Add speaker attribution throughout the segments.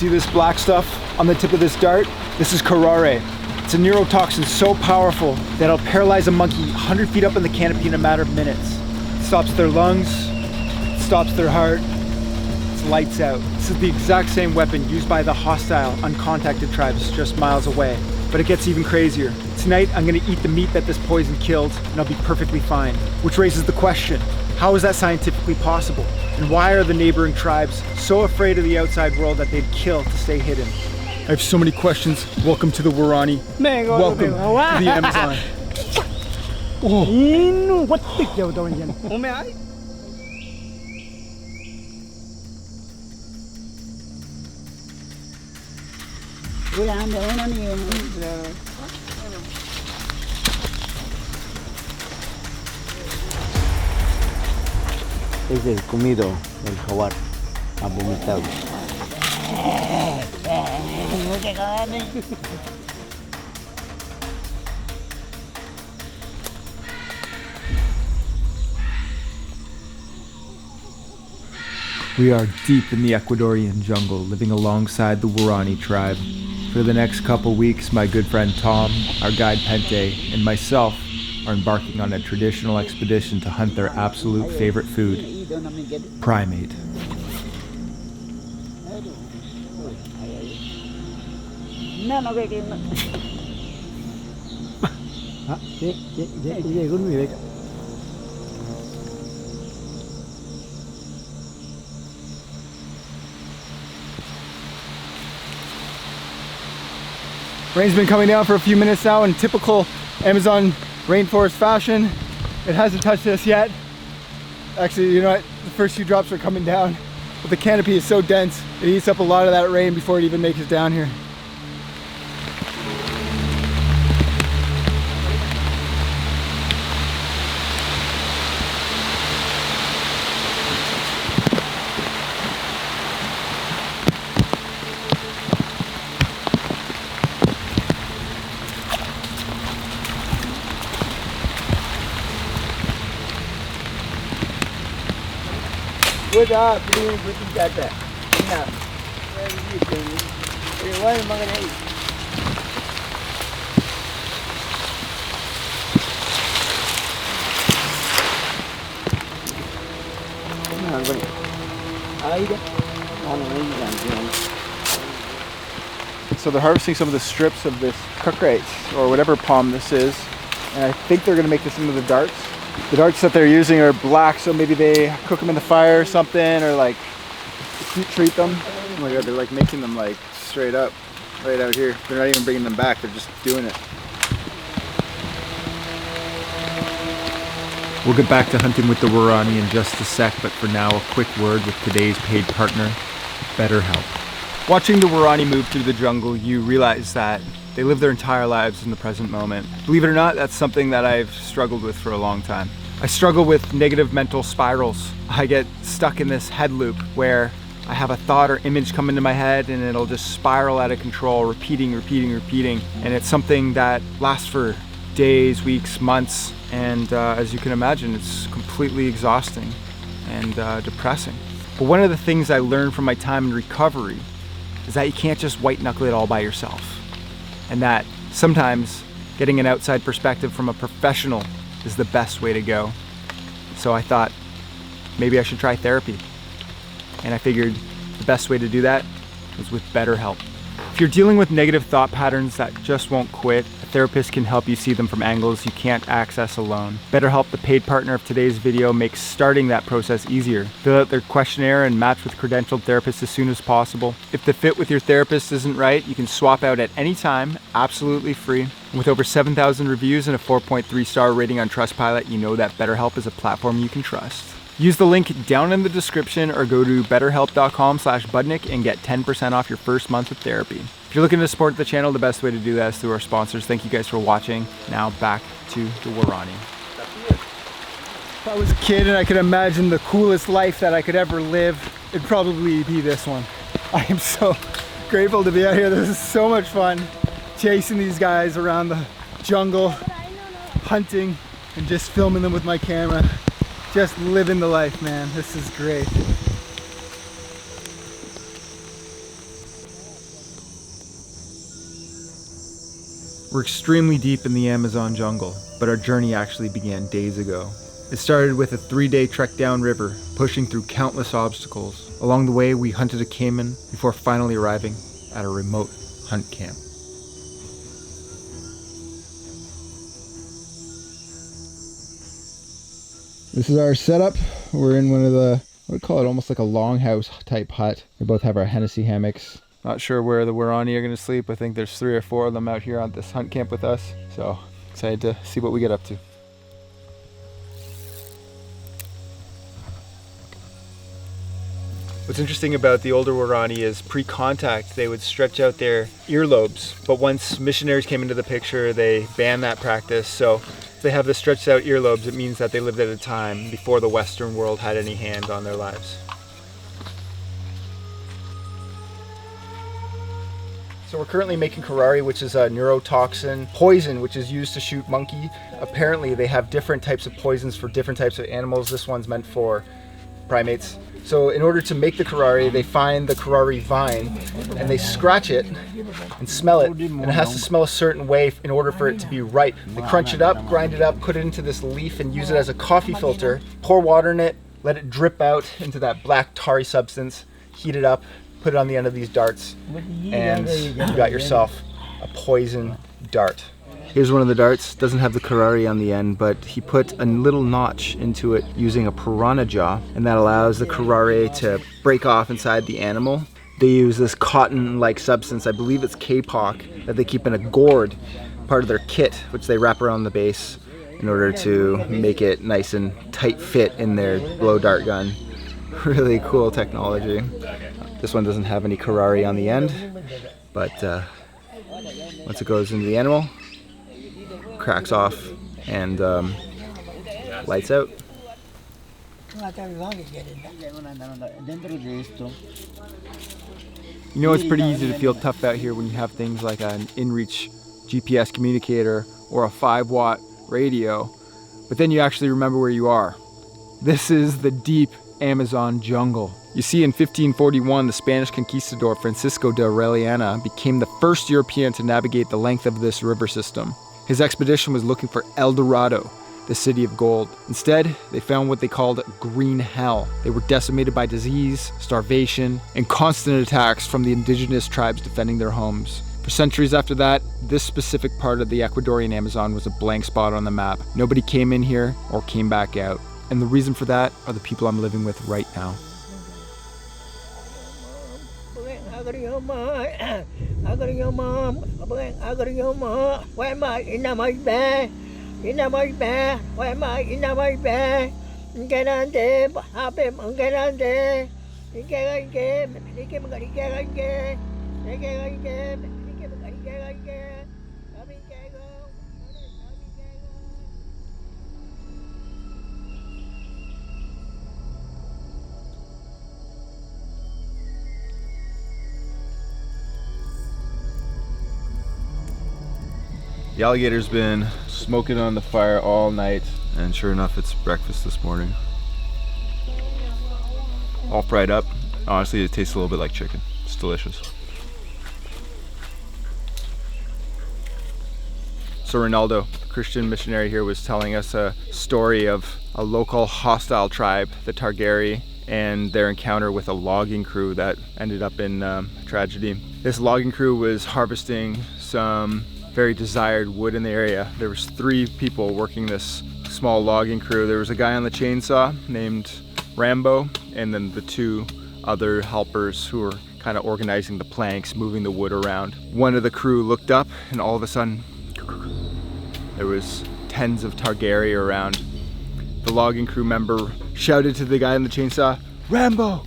Speaker 1: See this black stuff on the tip of this dart? This is curare. It's a neurotoxin so powerful that it'll paralyze a monkey 100 feet up in the canopy in a matter of minutes. It stops their lungs, it stops their heart, it's lights out. This is the exact same weapon used by the hostile, uncontacted tribes just miles away. But it gets even crazier. Tonight, I'm gonna eat the meat that this poison killed, and I'll be perfectly fine. Which raises the question, how is that scientifically possible? And why are the neighboring tribes so afraid of the outside world that they'd kill to stay hidden? I have so many questions. Welcome to the Waorani. Welcome to the Amazon. Oh.
Speaker 2: Es el comido del jaguar, abominable.
Speaker 1: We are deep in the Ecuadorian jungle, living alongside the Waorani tribe. For the next couple weeks, my good friend Tom, our guide Pente, and myself are embarking on a traditional expedition to hunt their absolute favorite food, primate. Rain's been coming down for a few minutes now in typical Amazon rainforest fashion. It hasn't touched us yet. Actually, you know what? The first few drops are coming down, but the canopy is so dense, it eats up a lot of that rain before it even makes it down here.
Speaker 2: Good up, you got that. Now, why am I gonna eat?
Speaker 1: So they're harvesting some of the strips of this cucrates, or whatever palm this is, and I think they're gonna make this into the darts. The darts that they're using are black, so maybe they cook them in the fire or something, or like heat treat them. Oh my god, they're like making them like straight up, right out here. They're not even bringing them back, they're just doing it. We'll get back to hunting with the Waorani in just a sec, but for now, a quick word with today's paid partner, BetterHelp. Watching the Waorani move through the jungle, you realize that they live their entire lives in the present moment. Believe it or not, that's something that I've struggled with for a long time. I struggle with negative mental spirals. I get stuck in this head loop where I have a thought or image come into my head and it'll just spiral out of control, repeating. And it's something that lasts for days, weeks, months. And as you can imagine, it's completely exhausting and depressing. But one of the things I learned from my time in recovery is that you can't just white knuckle it all by yourself. And that sometimes getting an outside perspective from a professional is the best way to go. So I thought maybe I should try therapy. And I figured the best way to do that was with BetterHelp. If you're dealing with negative thought patterns that just won't quit, a therapist can help you see them from angles you can't access alone. BetterHelp, the paid partner of today's video, makes starting that process easier. Fill out their questionnaire and match with credentialed therapists as soon as possible. If the fit with your therapist isn't right, you can swap out at any time, absolutely free. With over 7,000 reviews and a 4.3 star rating on Trustpilot, you know that BetterHelp is a platform you can trust. Use the link down in the description or go to betterhelp.com/budnick and get 10% off your first month of therapy. If you're looking to support the channel, the best way to do that is through our sponsors. Thank you guys for watching. Now back to the Waorani. If I was a kid and I could imagine the coolest life that I could ever live, it'd probably be this one. I am so grateful to be out here. This is so much fun. Chasing these guys around the jungle, hunting, and just filming them with my camera. Just living the life, man. This is great. We're extremely deep in the Amazon jungle, but our journey actually began days ago. It started with a 3-day trek downriver, pushing through countless obstacles. Along the way, we hunted a caiman before finally arriving at a remote hunt camp. This is our setup. We're in one of the, I would call it almost like a longhouse type hut. We both have our Hennessy hammocks. Not sure where the Waorani are going to sleep. I think there's 3 or 4 of them out here on this hunt camp with us. So excited to see what we get up to. What's interesting about the older Waorani is pre-contact, they would stretch out their earlobes. But once missionaries came into the picture, they banned that practice. So if they have the stretched out earlobes, it means that they lived at a time before the Western world had any hand on their lives. So we're currently making curare, which is a neurotoxin poison, which is used to shoot monkey. Apparently they have different types of poisons for different types of animals. This one's meant for primates. So in order to make the curare, they find the curare vine and they scratch it and smell it. And it has to smell a certain way in order for it to be ripe. They crunch it up, grind it up, put it into this leaf and use it as a coffee filter. Pour water in it, let it drip out into that black tarry substance, heat it up, put it on the end of these darts, and you got yourself a poison dart. Here's one of the darts. Doesn't have the curare on the end, but he put a little notch into it using a piranha jaw, and that allows the curare to break off inside the animal. They use this cotton-like substance, I believe it's kapok, that they keep in a gourd, part of their kit, which they wrap around the base in order to make it nice and tight fit in their blow dart gun. Really cool technology. This one doesn't have any curare on the end, but once it goes into the animal, cracks off and lights out. You know, it's pretty easy to feel tough out here when you have things like an inReach GPS communicator or a 5-watt radio, but then you actually remember where you are. This is the deep Amazon jungle. You see, in 1541, the Spanish conquistador Francisco de Orellana became the first European to navigate the length of this river system. His expedition was looking for El Dorado, the city of gold. Instead, they found what they called green hell. They were decimated by disease, starvation, and constant attacks from the indigenous tribes defending their homes. For centuries after that, this specific part of the Ecuadorian Amazon was a blank spot on the map. Nobody came in here or came back out. And the reason for that are the people I'm living with right now. The alligator's been smoking on the fire all night, and sure enough, it's breakfast this morning. All fried up. Honestly, it tastes a little bit like chicken. It's delicious. So Ronaldo, Christian missionary here, was telling us a story of a local hostile tribe, the Targari, and their encounter with a logging crew that ended up in tragedy. This logging crew was harvesting some very desired wood in the area. There was 3 people working this small logging crew. There was a guy on the chainsaw named Rambo, and then the 2 other helpers who were kind of organizing the planks, moving the wood around. One of the crew looked up, and all of a sudden, there was tens of Targari around. The logging crew member shouted to the guy on the chainsaw, "Rambo!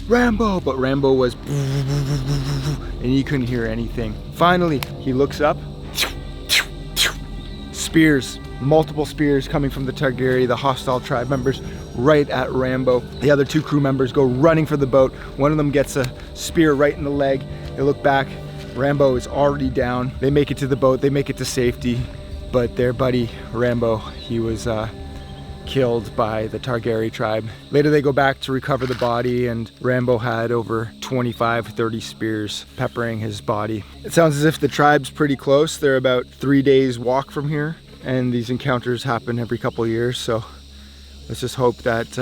Speaker 1: Rambo!" But Rambo was and he couldn't hear anything. Finally, he looks up. Spears, multiple spears coming from the Targari, the hostile tribe members, right at Rambo. The other 2 crew members go running for the boat. One of them gets a spear right in the leg. They look back. Rambo is already down. They make it to the boat. They make it to safety. But their buddy Rambo, he was killed by the Targaryen tribe. Later they go back to recover the body, and Rambo had over 25-30 spears peppering his body. It sounds as if the tribe's pretty close. They're about 3 days walk from here, and these encounters happen every couple of years, so let's just hope that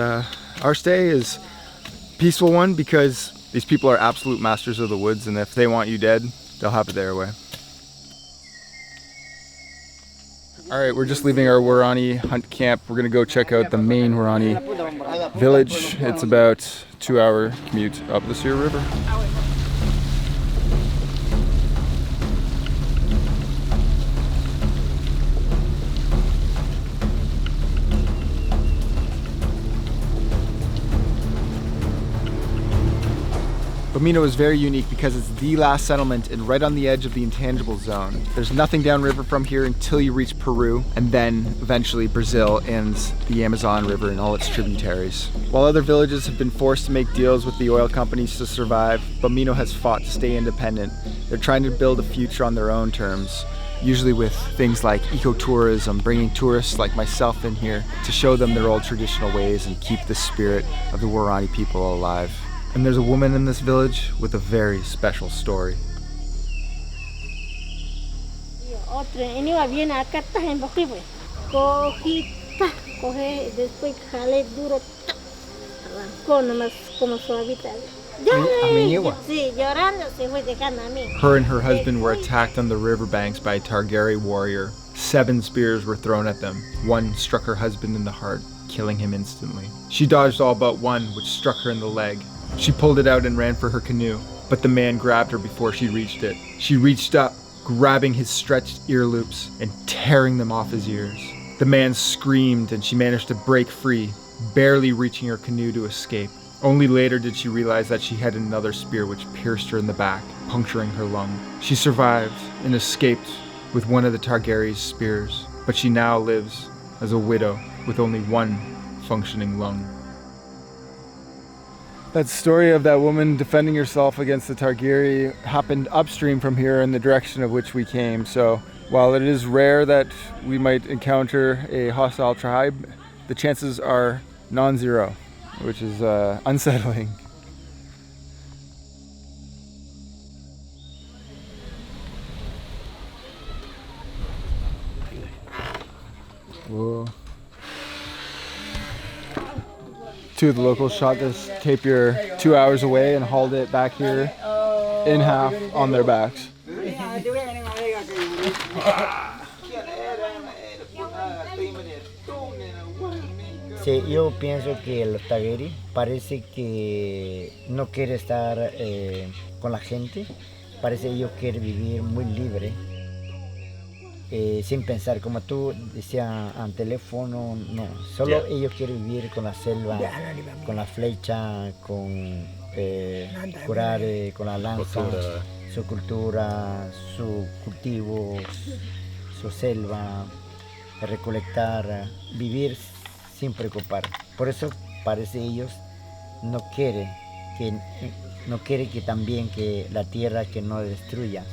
Speaker 1: our stay is a peaceful one, because these people are absolute masters of the woods, and if they want you dead, they'll have it their way. All right, we're just leaving our Waorani hunt camp. We're gonna go check out the main Waorani village. It's about 2-hour commute up the Sear River. Bameno is very unique because it's the last settlement and right on the edge of the intangible zone. There's nothing downriver from here until you reach Peru, and then eventually Brazil and the Amazon River and all its tributaries. While other villages have been forced to make deals with the oil companies to survive, Bameno has fought to stay independent. They're trying to build a future on their own terms, usually with things like ecotourism, bringing tourists like myself in here to show them their old traditional ways and keep the spirit of the Waorani people alive. And there's a woman in this village with a very special story. Her and her husband were attacked on the riverbanks by a Targaryen warrior. 7 spears were thrown at them. One struck her husband in the heart, killing him instantly. She dodged all but one, which struck her in the leg. She pulled it out and ran for her canoe, but the man grabbed her before she reached it. She reached up, grabbing his stretched ear loops and tearing them off his ears. The man screamed and she managed to break free, barely reaching her canoe to escape. Only later did she realize that she had another spear which pierced her in the back, puncturing her lung. She survived and escaped with one of the Targaryen's spears, but she now lives as a widow with only one functioning lung. That story of that woman defending herself against the Targaryen happened upstream from here in the direction of which we came. So while it is rare that we might encounter a hostile tribe, the chances are non-zero, which is unsettling. Whoa. Two of the locals shot this tapir 2 hours away and hauled it back here in half on their backs.
Speaker 2: Sí, yo pienso que los Targaryen parece que no quiere estar con la gente, parece ellos quieren vivir muy libre. Sin pensar, como tú decías, al teléfono, no, solo ellos quieren vivir con la selva, con la flecha, con curar con la lanza, su cultura, su cultivo, su selva, recolectar, vivir sin preocupar. Por eso parece ellos no quiere que también que la tierra que no destruya,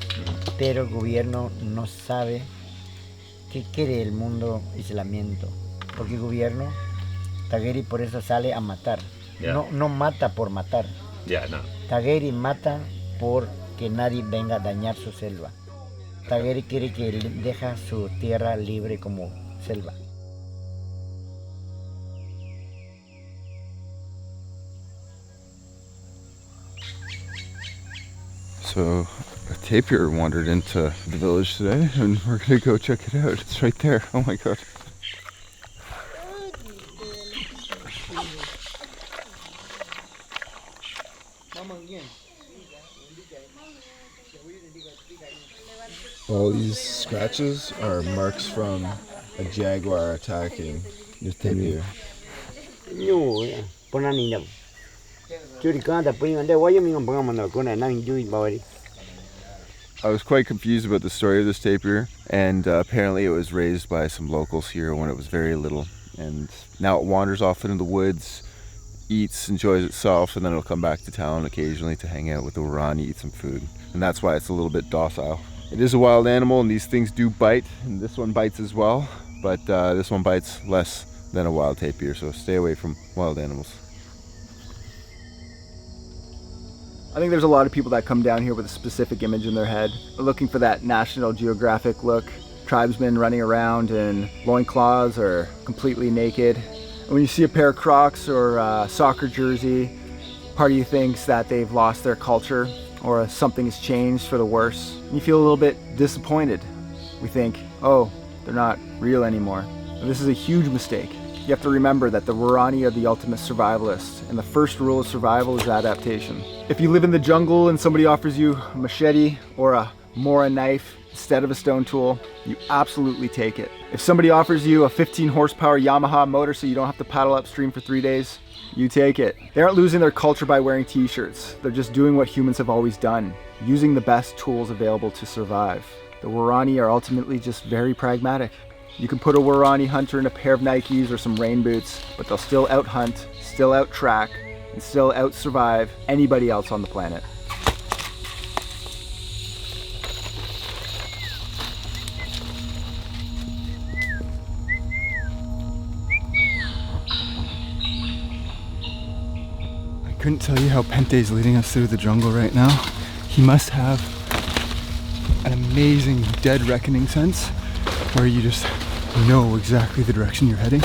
Speaker 2: pero el gobierno no sabe qué quiere el mundo aislamiento, porque el gobierno Targaryen por eso sale a matar. No mata por matar. Targaryen mata por que nadie venga a dañar su selva. Targaryen quiere que deja su tierra libre como selva.
Speaker 3: So a tapir wandered into the village today, and we're gonna go check it out. It's right there. Oh my god. All these scratches are marks from a jaguar attacking the tapir. I was quite confused about the story of this tapir, and apparently it was raised by some locals here when it was very little, and now it wanders off into the woods, eats, enjoys itself, and then it'll come back to town occasionally to hang out with the Waorani, eat some food, and that's why it's a little bit docile. It is a wild animal, and these things do bite, and this one bites as well, but this one bites less than a wild tapir, so stay away from wild animals.
Speaker 1: I think there's a lot of people that come down here with a specific image in their head. They're looking for that National Geographic look. Tribesmen running around in loincloths or completely naked. And when you see a pair of Crocs or a soccer jersey, part of you thinks that they've lost their culture or something has changed for the worse. And you feel a little bit disappointed. We think, oh, they're not real anymore. But this is a huge mistake. You have to remember that the Waorani are the ultimate survivalists, and the first rule of survival is adaptation. If you live in the jungle and somebody offers you a machete or a Mora knife instead of a stone tool, you absolutely take it. If somebody offers you a 15 horsepower Yamaha motor so you don't have to paddle upstream for 3 days, you take it. They aren't losing their culture by wearing t-shirts. They're just doing what humans have always done, using the best tools available to survive. The Waorani are ultimately just very pragmatic. You can put a Waorani hunter in a pair of Nikes or some rain boots, but they'll still out hunt, still out track, and still out survive anybody else on the planet. I couldn't tell you how Pente's leading us through the jungle right now. He must have an amazing dead reckoning sense where you just know exactly the direction you're heading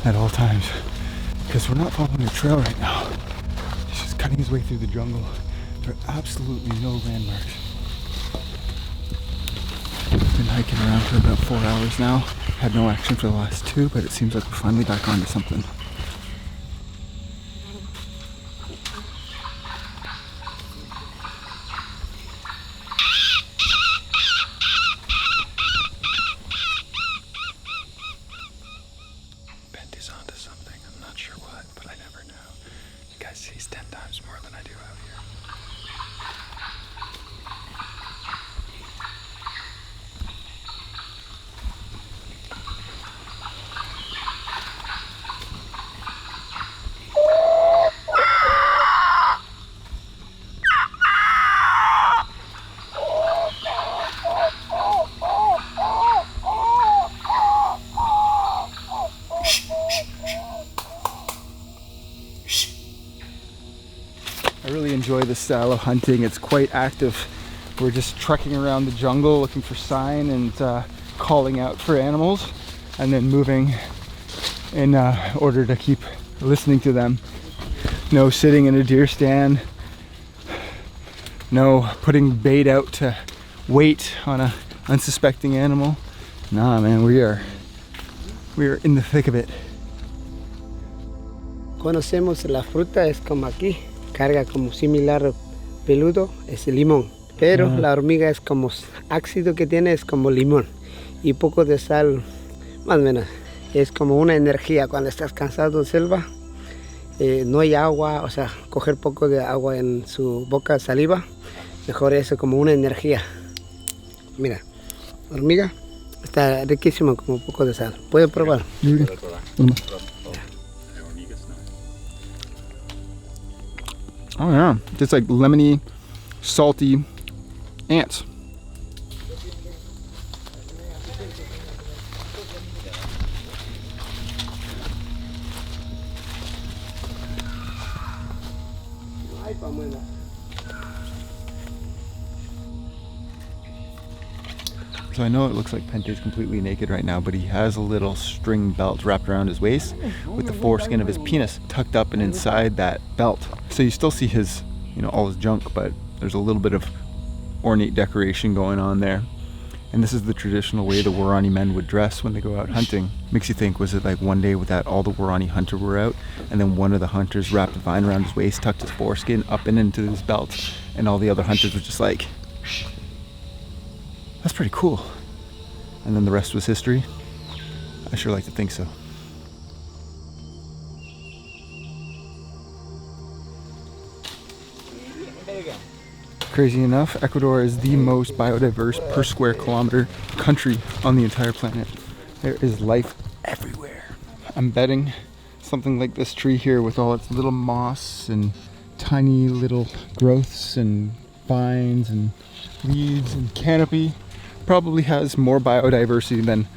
Speaker 1: at all times. Because we're not following a trail right now. He's just cutting his way through the jungle. There are absolutely no landmarks. We've been hiking around for about 4 hours now. Had no action for the last 2, but it seems like we're finally back onto something. I really enjoy this style of hunting. It's quite active. We're just trekking around the jungle looking for sign and calling out for animals, and then moving in order to keep listening to them. No sitting in a deer stand, no putting bait out to wait on a unsuspecting animal. Nah, man, we are in the thick of it.
Speaker 4: Conocemos la fruta, es como aquí, carga como similar peludo, es limón, pero la hormiga es como ácido que tiene, es como limón y poco de sal, más o menos. Es como una energía cuando estás cansado en selva, no hay agua, o sea, coger poco de agua en su boca, saliva, mejor eso como una energía. Mira, hormiga está riquísimo como un poco de sal, puede probar.
Speaker 1: Oh yeah, just like lemony, salty ants. So I know it looks like Pente's completely naked right now, but he has a little string belt wrapped around his waist with the foreskin of his penis tucked up and inside that belt. So you still see his, all his junk, but there's a little bit of ornate decoration going on there. And this is the traditional way the Waorani men would dress when they go out hunting. Makes you think, was it like one day that all the Waorani hunters were out, and then one of the hunters wrapped a vine around his waist, tucked his foreskin up and into his belt, and all the other hunters were just like, that's pretty cool. And then the rest was history? I sure like to think so. Crazy enough, Ecuador is the most biodiverse per square kilometer country on the entire planet. There is life everywhere. I'm betting something like this tree here with all its little moss and tiny little growths and vines and leaves and canopy probably has more biodiversity than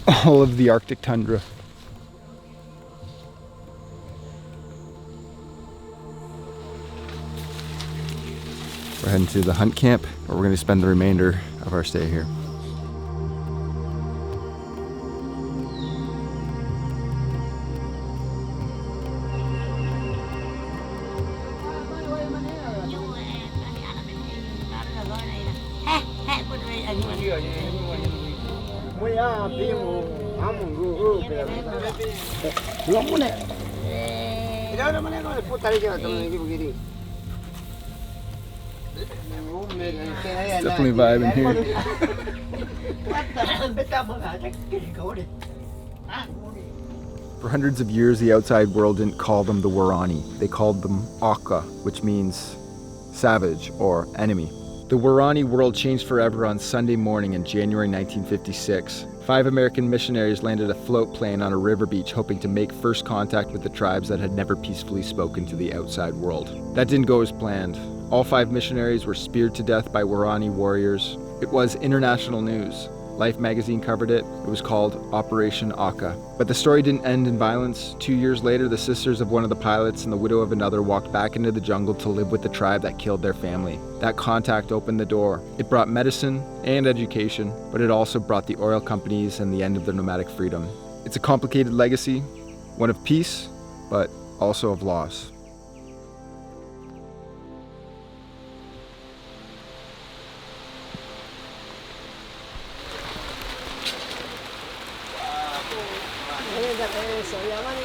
Speaker 1: all of the Arctic tundra.
Speaker 3: heading to the hunt camp, where we're going to spend the remainder of our stay here. It's definitely vibing here. For hundreds of years, the outside world didn't call them the Waorani. They called them Aka, which means savage or enemy. The Waorani world changed forever on Sunday morning in January 1956. 5 American missionaries landed a float plane on a river beach hoping to make first contact with the tribes that had never peacefully spoken to the outside world. That didn't go as planned. All 5 missionaries were speared to death by Waorani warriors. It was international news. Life magazine covered it. It was called Operation Aka. But the story didn't end in violence. 2 years later, the sisters of one of the pilots and the widow of another walked back into the jungle to live with the tribe that killed their family. That contact opened the door. It brought medicine and education, but it also brought the oil companies and the end of their nomadic freedom. It's a complicated legacy, one of peace, but also of loss.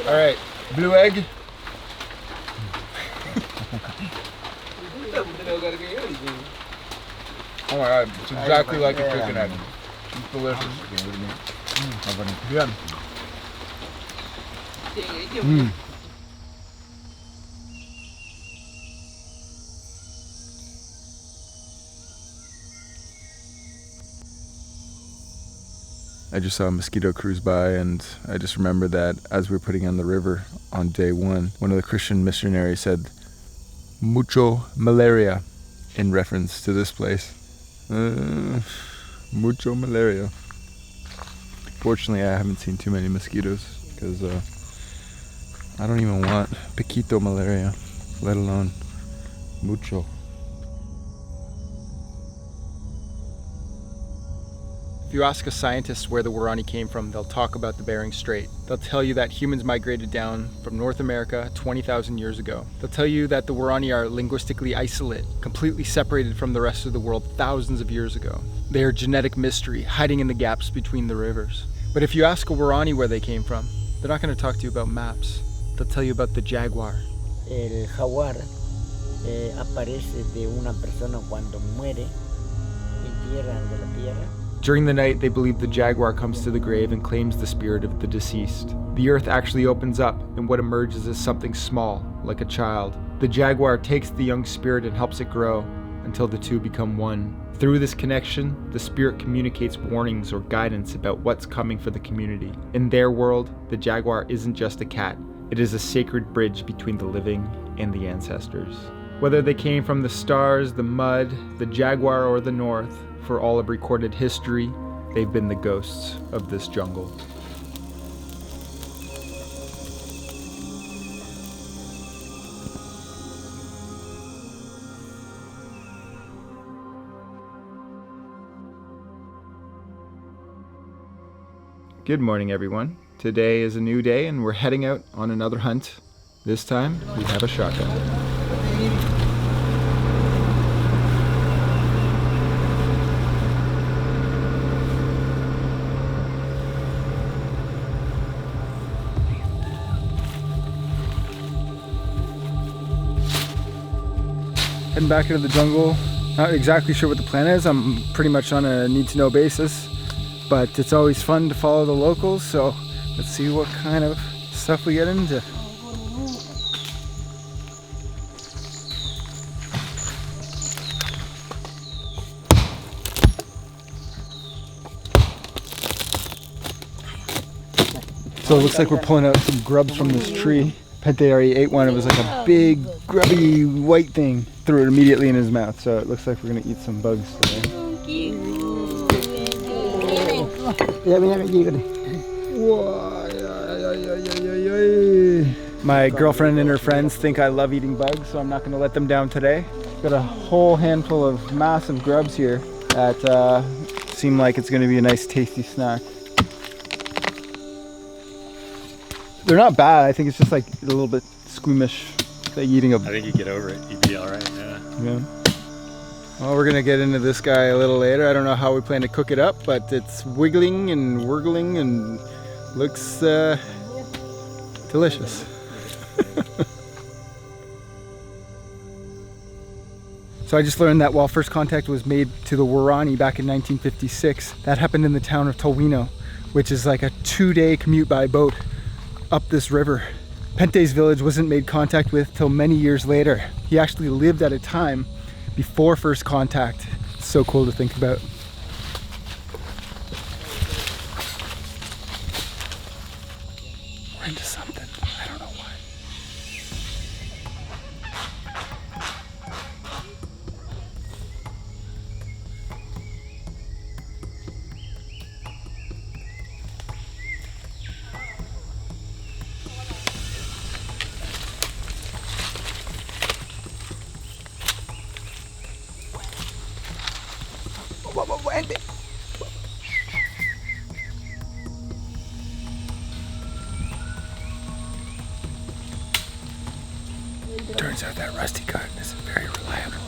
Speaker 3: All right, blue egg. Oh my God, it's exactly like a chicken egg. It's delicious. Good. I just saw a mosquito cruise by, and I just remembered that as we were putting on the river on day one of the Christian missionaries said, "Mucho malaria," in reference to this place. Mucho malaria. Fortunately, I haven't seen too many mosquitoes, because I don't even want poquito malaria, let alone mucho.
Speaker 1: If you ask a scientist where the Waorani came from, they'll talk about the Bering Strait. They'll tell you that humans migrated down from North America 20,000 years ago. They'll tell you that the Waorani are linguistically isolate, completely separated from the rest of the world thousands of years ago. They are genetic mystery, hiding in the gaps between the rivers. But if you ask a Waorani where they came from, they're not going to talk to you about maps. They'll tell you about the jaguar.
Speaker 2: El jaguar aparece de una persona cuando muere, entierran de la tierra.
Speaker 1: During the night, they believe the jaguar comes to the grave and claims the spirit of the deceased. The earth actually opens up, and what emerges is something small, like a child. The jaguar takes the young spirit and helps it grow until the two become one. Through this connection, the spirit communicates warnings or guidance about what's coming for the community. In their world, the jaguar isn't just a cat. It is a sacred bridge between the living and the ancestors. Whether they came from the stars, the mud, the jaguar, or the north, for all of recorded history, they've been the ghosts of this jungle. Good morning, everyone. Today is a new day and we're heading out on another hunt. This time, we have a shotgun. Heading back into the jungle. Not exactly sure what the plan is. I'm pretty much on a need-to-know basis, but it's always fun to follow the locals, so let's see what kind of stuff we get into. So it looks like we're pulling out some grubs from this tree. Pente already ate one. It was like a big, grubby, white thing. Threw it immediately in his mouth. So it looks like we're gonna eat some bugs today. My girlfriend and her friends think I love eating bugs, so I'm not gonna let them down today. Got a whole handful of massive grubs here that seem like it's going to be a nice tasty snack. They're not bad. I think it's just like a little bit squeamish. It's like eating a...
Speaker 5: I think you get over it. You'd be alright, yeah.
Speaker 1: Yeah. Well, we're gonna get into this guy a little later. I don't know how we plan to cook it up, but it's wiggling and wurgling and looks delicious. So I just learned that while first contact was made to the Waorani back in 1956, that happened in the town of Tolwino, which is like a 2-day commute by boat up this river. Pente's village wasn't made contact with till many years later. He actually lived at a time before first contact. It's so cool to think about. We're into something. I don't know why. Turns out that rusty gun is very reliable.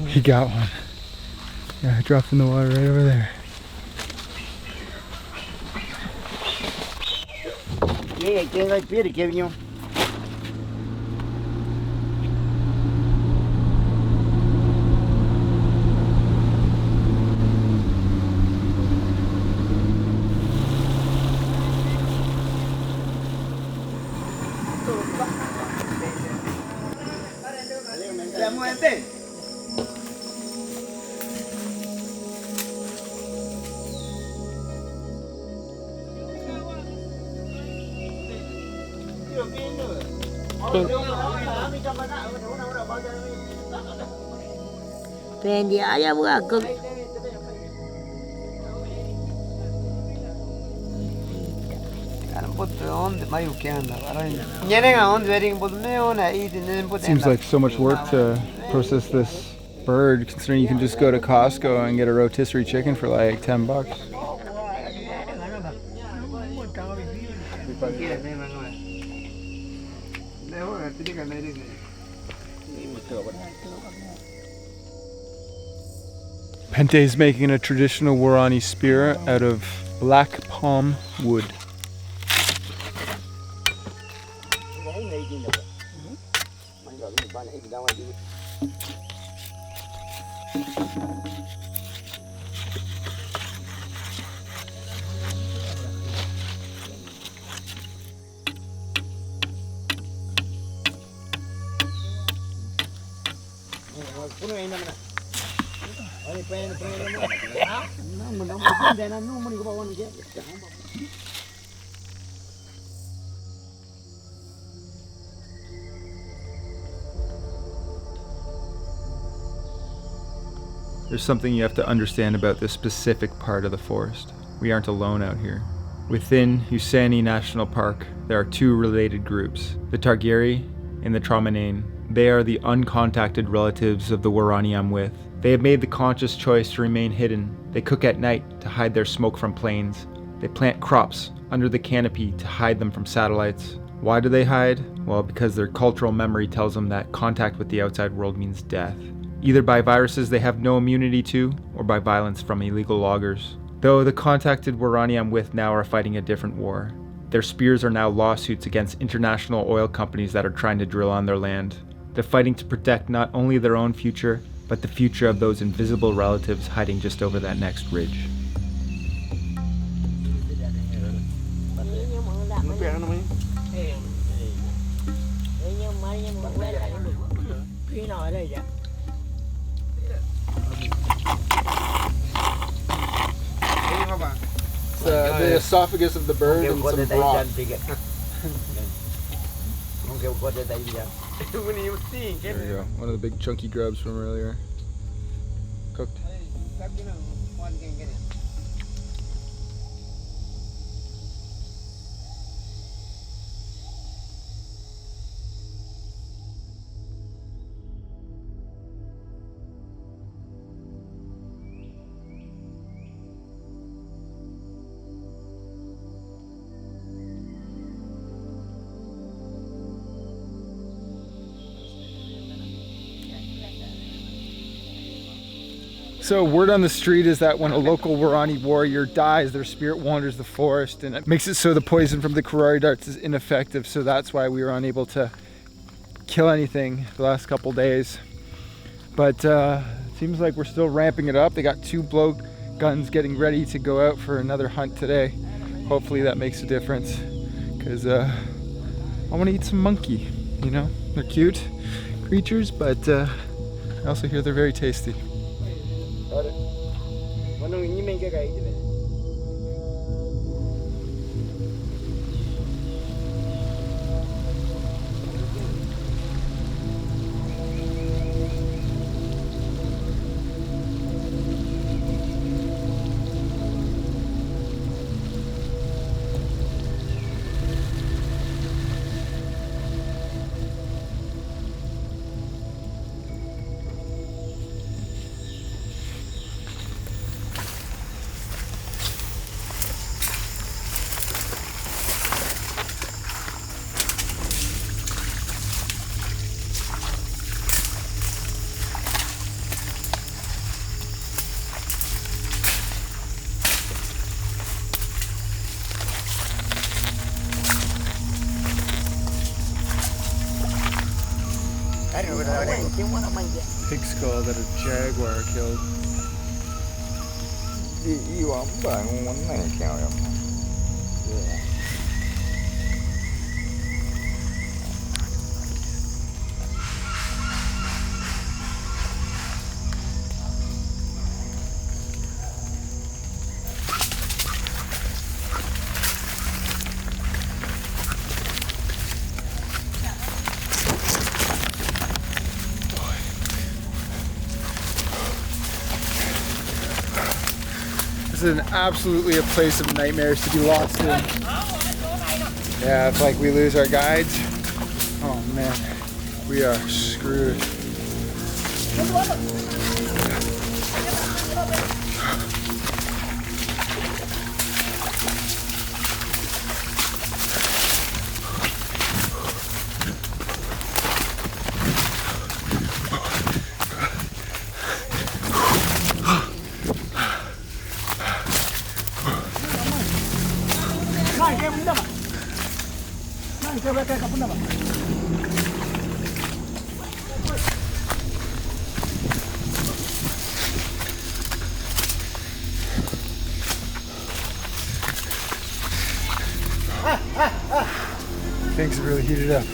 Speaker 1: He got one. Yeah, I dropped in the water right over there.
Speaker 2: Yeah, quem vai ver que vinho.
Speaker 6: Prendi aja buat ke
Speaker 1: Seems like so much work to process this bird, considering you can just go to Costco and get a rotisserie chicken for like $10. Pente's making a traditional Waorani spear out of black palm wood. There's something you have to understand about this specific part of the forest. We aren't alone out here. Within Usani National Park, there are two related groups, the Targeri and the Tromenane. They are the uncontacted relatives of the Waorani I'm with. They have made the conscious choice to remain hidden. They cook at night to hide their smoke from planes. They plant crops under the canopy to hide them from satellites. Why do they hide? Well, because their cultural memory tells them that contact with the outside world means death, either by viruses they have no immunity to or by violence from illegal loggers. Though the contacted Waorani I'm with now are fighting a different war. Their spears are now lawsuits against international oil companies that are trying to drill on their land. They're fighting to protect not only their own future, but the future of those invisible relatives hiding just over that next ridge. The esophagus of the bird and some broth. There you go, one of the big chunky grubs from earlier. Cooked. So word on the street is that when a local Waorani warrior dies, their spirit wanders the forest, and it makes it so the poison from the kurari darts is ineffective. So that's why we were unable to kill anything the last couple days. But it seems like we're still ramping it up. They got 2 blow guns getting ready to go out for another hunt today. Hopefully that makes a difference, because I want to eat some monkey. You know, they're cute creatures, but I also hear they're very tasty. Pig skull that a jaguar killed. This is absolutely a place of nightmares to be lost in. Yeah, if like we lose our guides, oh man, we are screwed. Things have really heated up.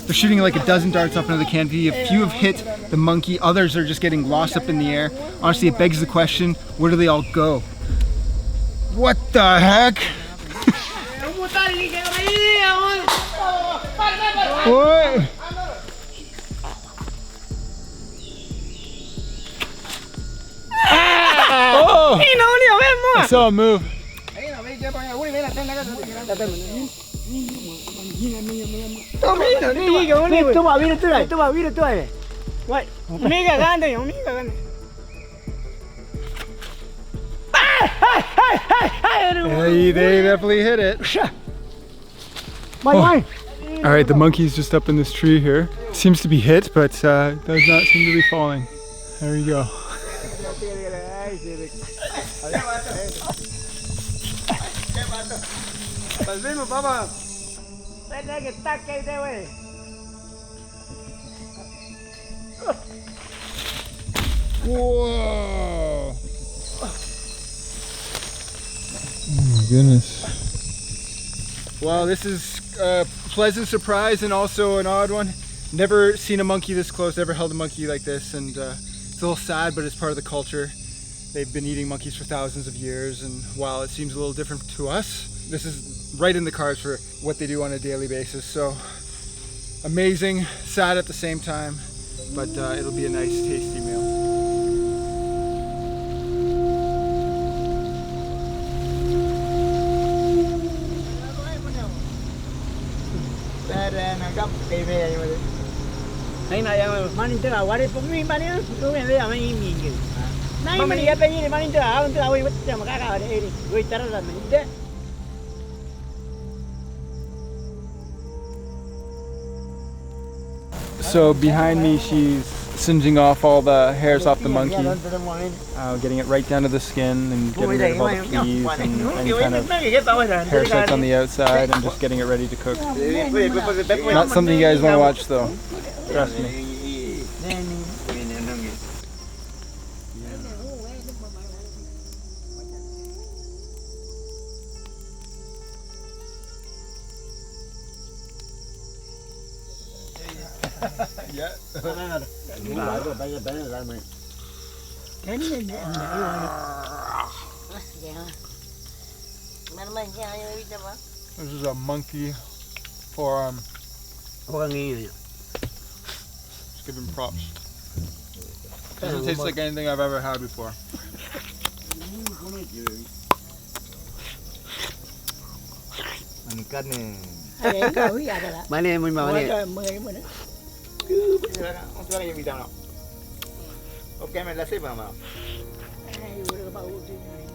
Speaker 1: They're shooting like a dozen darts up into the canopy. A few have hit the monkey, others are just getting lost up in the air. Honestly, it begs the question, where do they all go? What the heck? What? Oh! I saw a move. Hey, they definitely hit it. Oh. All right, the monkey's just up in this tree here. Seems to be hit, but does not seem to be falling. There you go. Whoa! Oh my goodness. Wow, this is a pleasant surprise and also an odd one. Never seen a monkey this close, never held a monkey like this, and it's a little sad, but it's part of the culture. They've been eating monkeys for thousands of years, and while it seems a little different to us, this is right in the cards for what they do on a daily basis. So amazing, sad at the same time, but it'll be a nice, tasty meal. So behind me, she's singeing off all the hairs off the monkey, getting it right down to the skin and getting rid of all the fleas and any kind of parasites on the outside and just getting it ready to cook. Not something you guys want to watch though, trust me. Yeah. This is a monkey forearm. Just give him props. Doesn't taste like anything I've ever had before.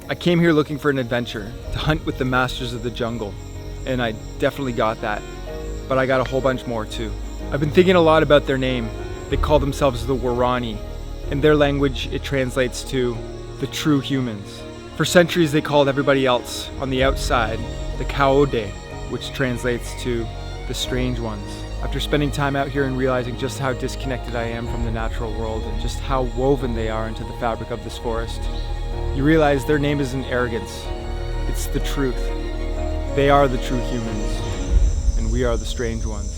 Speaker 1: I came here looking for an adventure, to hunt with the masters of the jungle, and I definitely got that, but I got a whole bunch more too. I've been thinking a lot about their name. They call themselves the Waorani. In their language, it translates to the true humans. For centuries, they called everybody else on the outside the Kaode, which translates to the strange ones. After spending time out here and realizing just how disconnected I am from the natural world and just how woven they are into the fabric of this forest, you realize their name isn't arrogance, it's the truth. They are the true humans, and we are the strange ones.